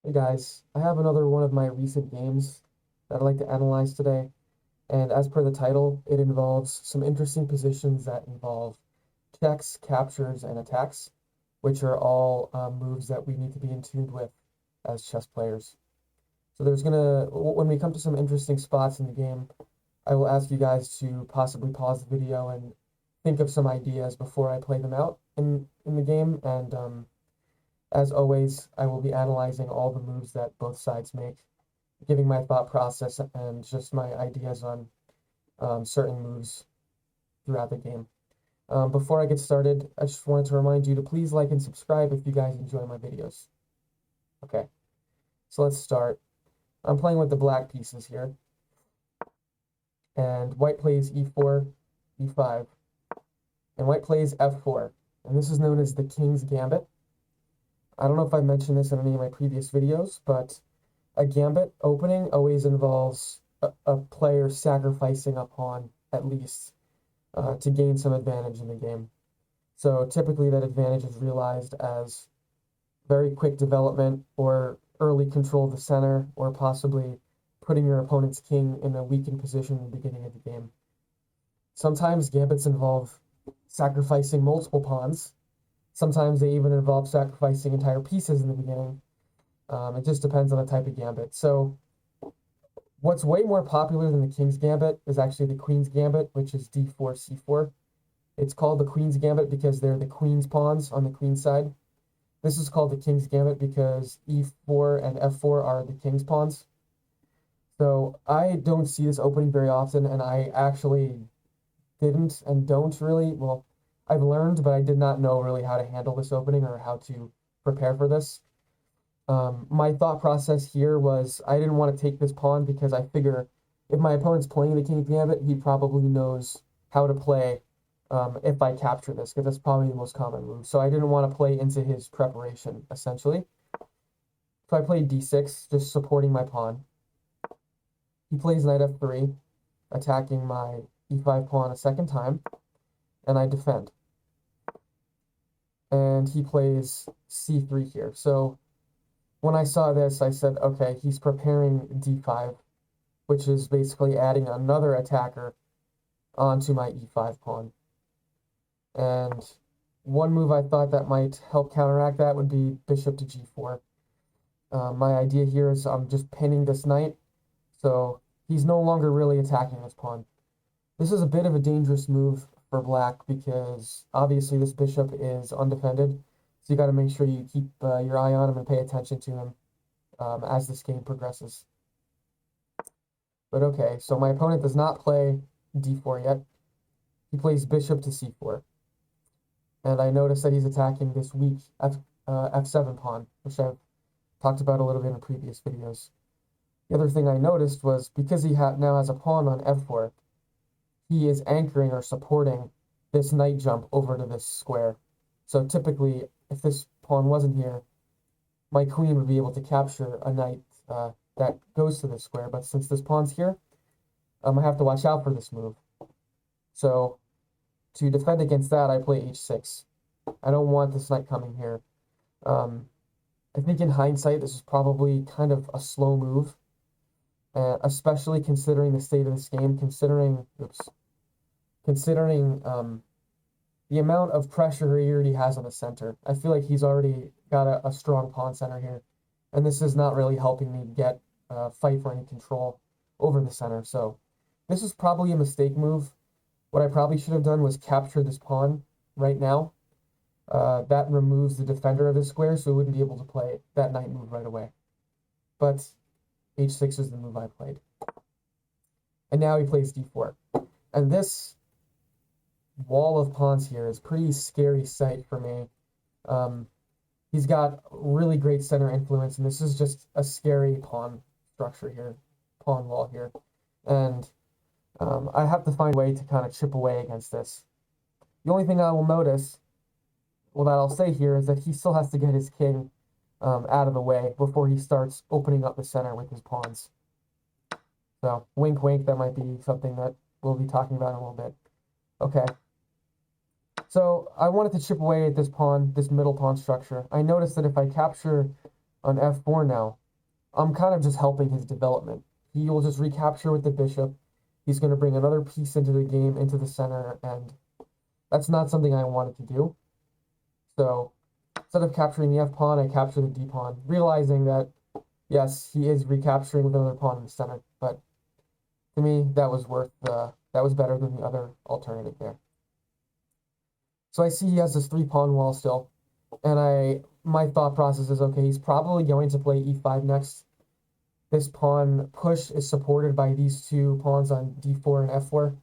Hey guys, I have another one of my recent games that I'd like to analyze today. And as per the title, it involves some interesting positions that involve checks, captures, and attacks, which are all moves that we need to be in tune with as chess players. So when we come to some interesting spots in the game, I will ask you guys to possibly pause the video and think of some ideas before I play them out in the game. And as always, I will be analyzing all the moves that both sides make, giving my thought process and just my ideas on certain moves throughout the game. Before I get started, I just wanted to remind you to please like and subscribe if you guys enjoy my videos. Okay, so let's start. I'm playing with the black pieces here, and white plays e4, e5, and white plays f4, and this is known as the King's Gambit. I don't know if I mentioned this in any of my previous videos, but a gambit opening always involves a player sacrificing a pawn, at least, to gain some advantage in the game. So typically that advantage is realized as very quick development or early control of the center, or possibly putting your opponent's king in a weakened position in the beginning of the game. Sometimes gambits involve sacrificing multiple pawns. Sometimes they even involve sacrificing entire pieces in the beginning. It just depends on the type of gambit. So what's way more popular than the King's Gambit is actually the Queen's Gambit, which is d4, c4. It's called the Queen's Gambit because they're the Queen's pawns on the Queen's side. This is called the King's Gambit because e4 and f4 are the King's pawns. So I don't see this opening very often, and I actually didn't and don't really. Well, I've learned, but I did not know really how to handle this opening or how to prepare for this. My thought process here was I didn't want to take this pawn because I figure if my opponent's playing the King's Gambit, he probably knows how to play if I capture this, because that's probably the most common move. So I didn't want to play into his preparation, essentially. So I played d6, just supporting my pawn. He plays knight f3, attacking my e5 pawn a second time, and I defend. And he plays c3 here. So when I saw this, I said, okay, he's preparing d5, which is basically adding another attacker onto my e5 pawn. And one move I thought that might help counteract that would be bishop to g4. My idea here is I'm just pinning this knight, so he's no longer really attacking this pawn. This is a bit of a dangerous move for black because obviously this bishop is undefended, so you got to make sure you keep your eye on him and pay attention to him as this game progresses. But okay, so my opponent does not play d4 yet. He plays bishop to c4. And I notice that he's attacking this weak f7 pawn, which I've talked about a little bit in previous videos. The other thing I noticed was because he now has a pawn on f4, he is anchoring or supporting this knight jump over to this square. So typically, if this pawn wasn't here, my queen would be able to capture a knight that goes to this square. But since this pawn's here, I have to watch out for this move. So to defend against that, I play h6. I don't want this knight coming here. I think in hindsight, this is probably kind of a slow move, especially considering the state of this game, considering the amount of pressure he already has on the center. I feel like he's already got a strong pawn center here, and this is not really helping me get fight for any control over the center. So this is probably a mistake move. What I probably should have done was capture this pawn right now. That removes the defender of his square, so he wouldn't be able to play that knight move right away. But h6 is the move I played. And now he plays d4. And this wall of pawns here is pretty scary sight for me. He's got really great center influence, and this is just a scary pawn structure here, pawn wall here. And I have to find a way to kind of chip away against this. The only thing I will notice, well, that I'll say here, is that he still has to get his king out of the way before he starts opening up the center with his pawns. So, wink, wink, that might be something that we'll be talking about in a little bit. Okay. So, I wanted to chip away at this pawn, this middle pawn structure. I noticed that if I capture on f4 now, I'm kind of just helping his development. He will just recapture with the bishop. He's going to bring another piece into the game, into the center, and that's not something I wanted to do. So instead of capturing the f-pawn, I capture the d-pawn, realizing that, yes, he is recapturing with another pawn in the center, but to me, that was better than the other alternative there. So I see he has this 3-pawn wall still, and my thought process is, okay, he's probably going to play e5 next. This pawn push is supported by these 2 pawns on d4 and f4.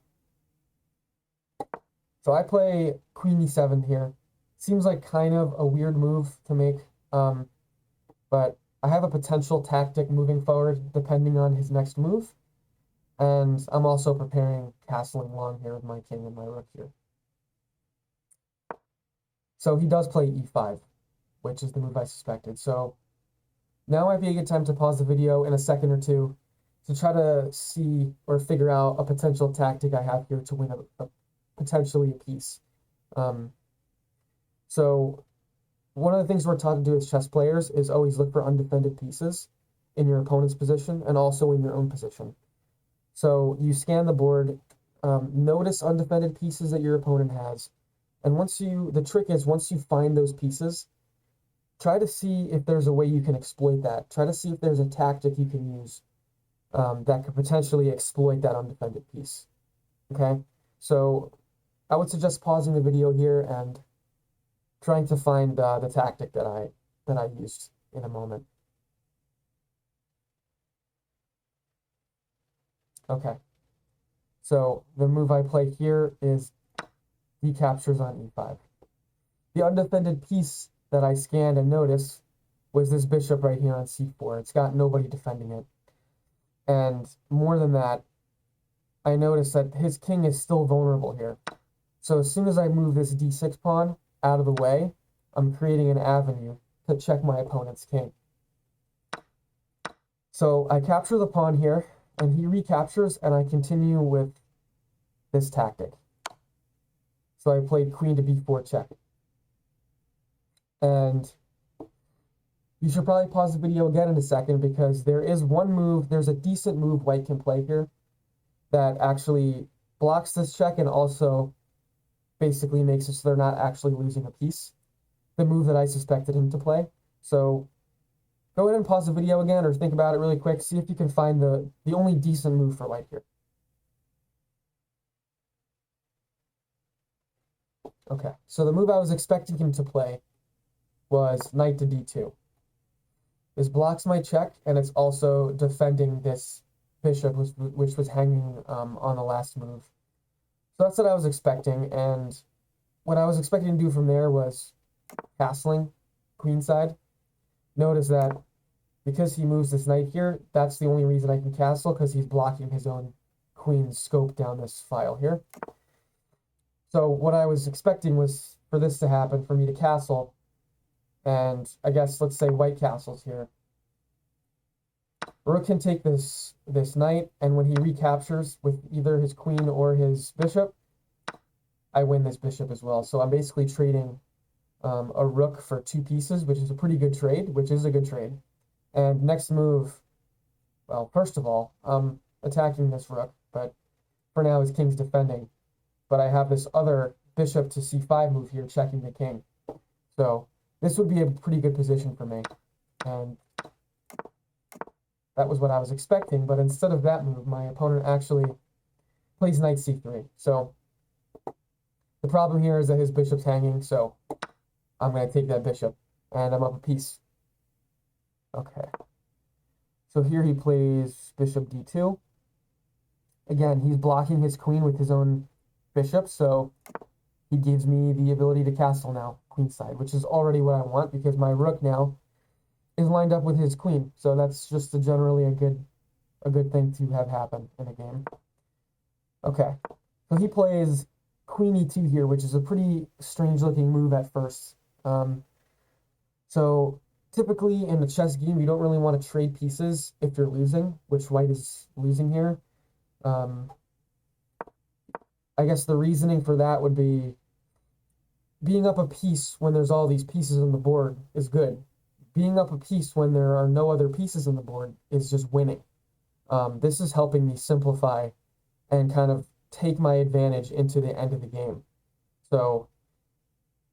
So I play queen e7 here. Seems like kind of a weird move to make, but I have a potential tactic moving forward depending on his next move. And I'm also preparing castling long here with my king and my rook here. So he does play e5, which is the move I suspected. So now might be a good time to pause the video in a second or two to try to see or figure out a potential tactic I have here to win potentially a piece. So one of the things we're taught to do as chess players is always look for undefended pieces in your opponent's position and also in your own position. So you scan the board, notice undefended pieces that your opponent has, and the trick is once you find those pieces, try to see if there's a way you can exploit that. Try to see if there's a tactic you can use that could potentially exploit that undefended piece. Okay, so I would suggest pausing the video here and trying to find the tactic that I used in a moment. Okay, so the move I play here is he captures on e5. The undefended piece that I scanned and noticed was this bishop right here on c4. It's got nobody defending it. And more than that, I noticed that his king is still vulnerable here. So as soon as I move this d6 pawn out of the way, I'm creating an avenue to check my opponent's king. So I capture the pawn here, and he recaptures, and I continue with this tactic. So I played queen to b4 check. And you should probably pause the video again in a second because there's a decent move white can play here that actually blocks this check and also basically makes it so they're not actually losing a piece. The move that I suspected him to play. So go ahead and pause the video again or think about it really quick. See if you can find the only decent move for white here. Okay, so the move I was expecting him to play was knight to d2. This blocks my check, and it's also defending this bishop, which was hanging on the last move. So that's what I was expecting, and what I was expecting to do from there was castling queenside. Notice that because he moves this knight here, that's the only reason I can castle, because he's blocking his own queen's scope down this file here. So what I was expecting was for this to happen, for me to castle, and I guess let's say white castles here. Rook can take this knight, and when he recaptures with either his queen or his bishop, I win this bishop as well. So I'm basically trading a rook for 2 pieces, which is a pretty good trade, And next move, well, first of all, I'm attacking this rook, but for now his king's defending. But I have this other bishop to c5 move here, checking the king. So this would be a pretty good position for me. And that was what I was expecting, but instead of that move, my opponent actually plays knight c3. So the problem here is that his bishop's hanging, so I'm going to take that bishop, and I'm up a piece. Okay. So here he plays bishop d2. Again, he's blocking his queen with his own bishop, so he gives me the ability to castle now, queenside, which is already what I want because my rook now is lined up with his queen. So that's just generally a good thing to have happen in a game. Okay, so he plays queen e2 here, which is a pretty strange looking move at first. So typically in the chess game, you don't really want to trade pieces if you're losing, which white is losing here. I guess the reasoning for that would be being up a piece when there's all these pieces on the board is good. being up a piece when there are no other pieces on the board is just winning. This is helping me simplify and kind of take my advantage into the end of the game. So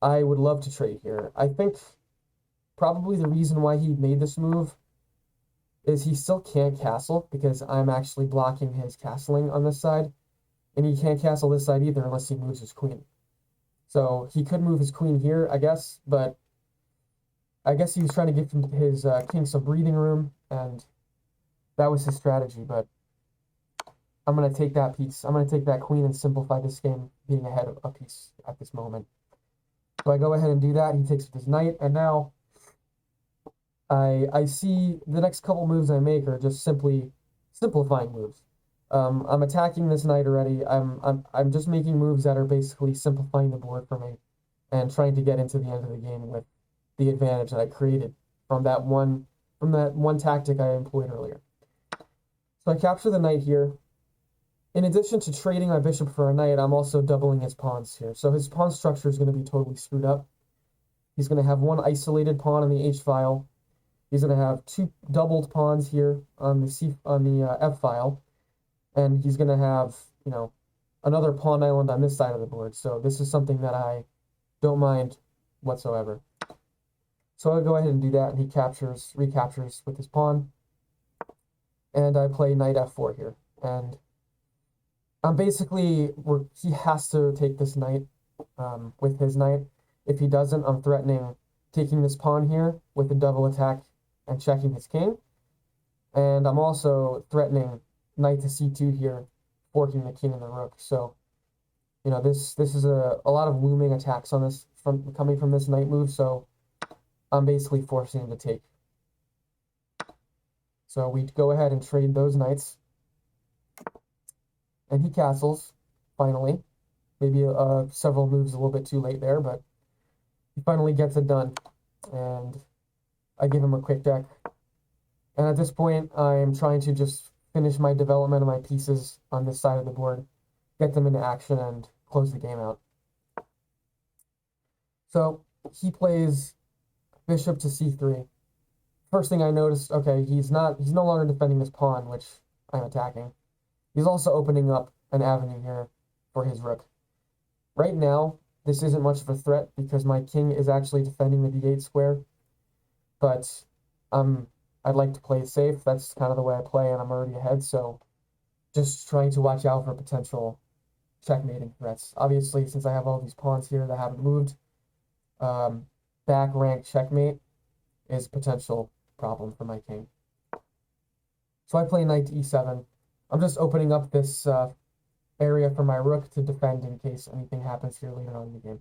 I would love to trade here. I think probably the reason why he made this move is he still can't castle because I'm actually blocking his castling on this side. And he can't castle this side either unless he moves his queen. So he could move his queen here, I guess, but I guess he was trying to give his king some breathing room, and that was his strategy, but I'm going to take that piece. I'm going to take that queen and simplify this game being ahead of a piece at this moment. So I go ahead and do that. He takes with his knight, and now I see the next couple moves I make are just simply simplifying moves. I'm attacking this knight already. I'm just making moves that are basically simplifying the board for me and trying to get into the end of the game with the advantage that I created from that one tactic I employed earlier. So I capture the knight here. In addition to trading my bishop for a knight, I'm also doubling his pawns here. So his pawn structure is going to be totally screwed up. He's going to have one isolated pawn on the H file. He's going to have two doubled pawns here on the F file. And he's going to have, another pawn island on this side of the board. So this is something that I don't mind whatsoever. So I'll go ahead and do that, and he recaptures with his pawn. And I play knight f4 here. And I'm basically, he has to take this knight with his knight. If he doesn't, I'm threatening taking this pawn here with a double attack and checking his king. And I'm also threatening knight to c2 here, forking the king and the rook. So, this is a lot of looming attacks on this coming from this knight move. So I'm basically forcing him to take. So we go ahead and trade those knights. And he castles, finally. Maybe several moves a little bit too late there, but he finally gets it done. And I give him a quick deck. And at this point, I'm trying to just finish my development of my pieces on this side of the board, get them into action, and close the game out. So he plays bishop to c3. First thing I noticed, okay, he's no longer defending this pawn, which I'm attacking. He's also opening up an avenue here for his rook. Right now, this isn't much of a threat because my king is actually defending the d8 square, but I'd like to play it safe. That's kind of the way I play, and I'm already ahead, so just trying to watch out for potential checkmating threats. Obviously, since I have all these pawns here that haven't moved, back rank checkmate is a potential problem for my king. So I play knight to e7. I'm just opening up this area for my rook to defend in case anything happens here later on in the game.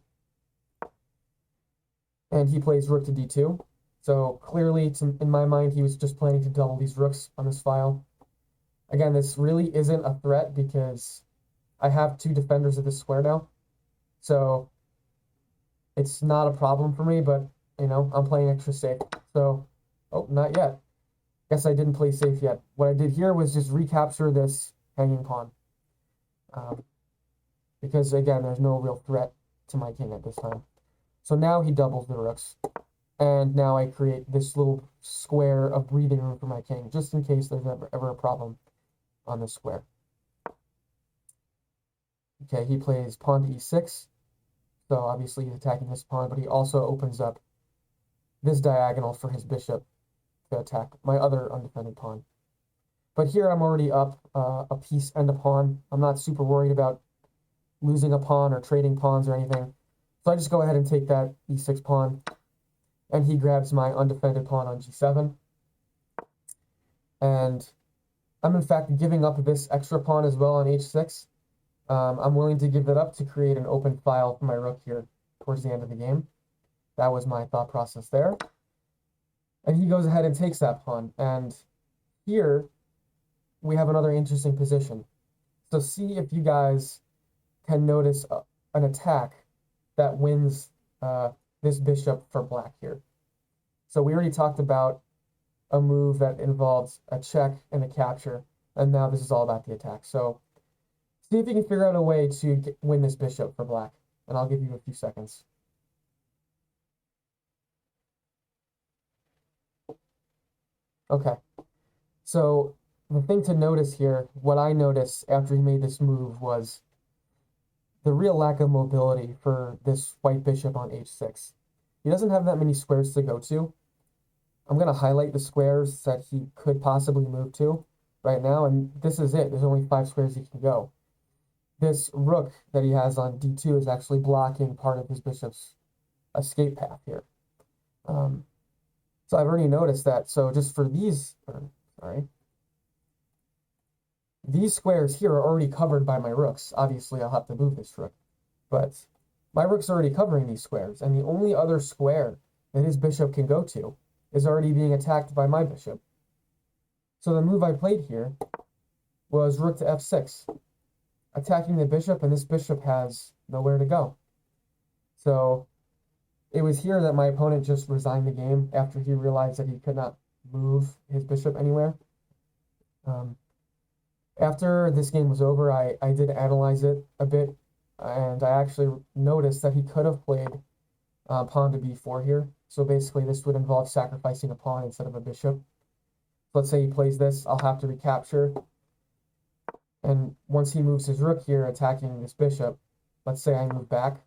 And he plays rook to d2. So clearly, in my mind, he was just planning to double these rooks on this file. Again, this really isn't a threat because I have two defenders of this square now. So it's not a problem for me, but, I'm playing extra safe. So, oh, not yet. Guess I didn't play safe yet. What I did here was just recapture this hanging pawn. Because, again, there's no real threat to my king at this time. So now he doubles the rooks. And now I create this little square of breathing room for my king, just in case there's ever a problem on this square. Okay, he plays pawn to e6. So obviously he's attacking this pawn, but he also opens up this diagonal for his bishop to attack my other undefended pawn. But here I'm already up a piece and a pawn. I'm not super worried about losing a pawn or trading pawns or anything. So I just go ahead and take that e6 pawn. And he grabs my undefended pawn on g7. And I'm in fact giving up this extra pawn as well on h6. I'm willing to give it up to create an open file for my rook here towards the end of the game. That was my thought process there. And he goes ahead and takes that pawn. And here we have another interesting position. So see if you guys can notice an attack that wins this bishop for black here. So we already talked about a move that involves a check and a capture, and now this is all about the attack. So see if you can figure out a way to win this bishop for black, and I'll give you a few seconds. Okay, so the thing to notice here, what I noticed after he made this move was the real lack of mobility for this white bishop on h6. He doesn't have that many squares to go to. I'm going to highlight the squares that he could possibly move to right now, and this is it. There's only 5 squares he can go. This rook that he has on d2 is actually blocking part of his bishop's escape path here. So I've already noticed that. So just for these, sorry, these squares here are already covered by my rooks. Obviously, I'll have to move this rook, but my rook's already covering these squares, and the only other square that his bishop can go to is already being attacked by my bishop. So the move I played here was rook to f6, attacking the bishop, and this bishop has nowhere to go. So it was here that my opponent just resigned the game after he realized that he could not move his bishop anywhere. After this game was over, I did analyze it a bit, and I actually noticed that he could have played pawn to b4 here. So basically, this would involve sacrificing a pawn instead of a bishop. Let's say he plays this, I'll have to recapture. And once he moves his rook here, attacking this bishop, let's say I move back.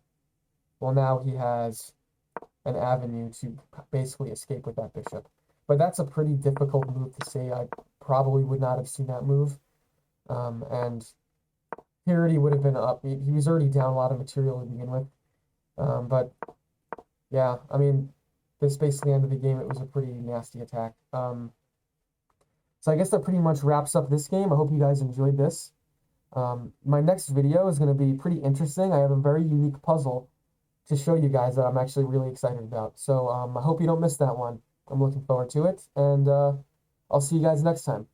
Well, now he has an avenue to basically escape with that bishop. But that's a pretty difficult move to say. I probably would not have seen that move. And he already would have been up. He was already down a lot of material to begin with. But yeah, I mean, this basically ended the game. It was a pretty nasty attack. So I guess that pretty much wraps up this game. I hope you guys enjoyed this. My next video is going to be pretty interesting. I have a very unique puzzle to show you guys that I'm actually really excited about. So I hope you don't miss that one. I'm looking forward to it, and I'll see you guys next time.